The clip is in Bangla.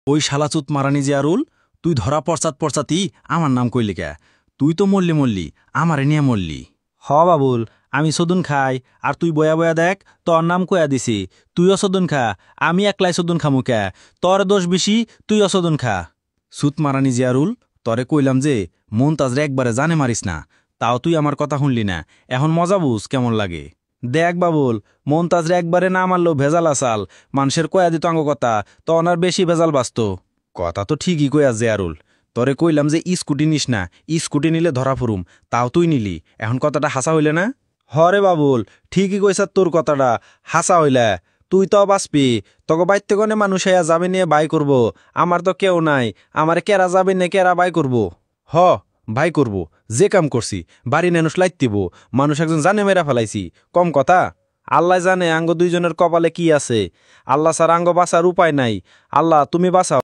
ওই শালাচুত মারানি জিয়ারুল, তুই ধরা পড়চাতি আমার নাম কইলি কে? তুই তো মরলি আমারে নিয়ে মরলি। হ বাবুল, আমি সদুন খাই আর তুই বয়া বয়া দেখ, তোর নাম কয়া দিছি। তুইও সদুন খা, আমি একলাই সদুন খামু কে? তোর দোষ বেশি, তুইও সদুন খা। সুত মারানি জিয়ারুল, তরে কইলাম যে মন্তাজরে একবারে জানে মারিস না, তাও তুই আমার কথা শুনলি না। এখন মজা বুঝ কেমন লাগে। দেখ বাবুল, মন্তাজরে একবারে না মারলেও ভেজাল আসাল, মানুষের কয়া দিত আঙ্গ কথা, তো ওনার বেশি ভেজাল বাঁচত। কথা তো ঠিকই কইয়া জিয়ারুল, তরে কইলাম যে স্কুটি নিস না, স্কুটি নিলে ধরা ফুরুম, তাও তুই নিলি। এখন কথাটা হাসা হইলে না? হরে বাবুল, ঠিকই কইসার তোর কথাটা, হাসা হইলে। তুই তো বাঁচবি, তোকে বাইতে কোনে মানুষ আয়া যাবে নিয়ে বাই করব। আমার তো কেউ নাই, আমার কেরা যাবে নে কেরা বাই করব। হ ভাই করব, যে কাম করছি বাড়ি নেনুস লাইতিব, মানুষ একজন জানে মেরা ফেলাইছি, কম কথা। আল্লাহ জানে আঙ্গ দুইজনের কপালে কি আছে। আল্লাহ ছাড়া আঙ্গ বাঁচার উপায় নাই। আল্লাহ তুমি বাঁচাও।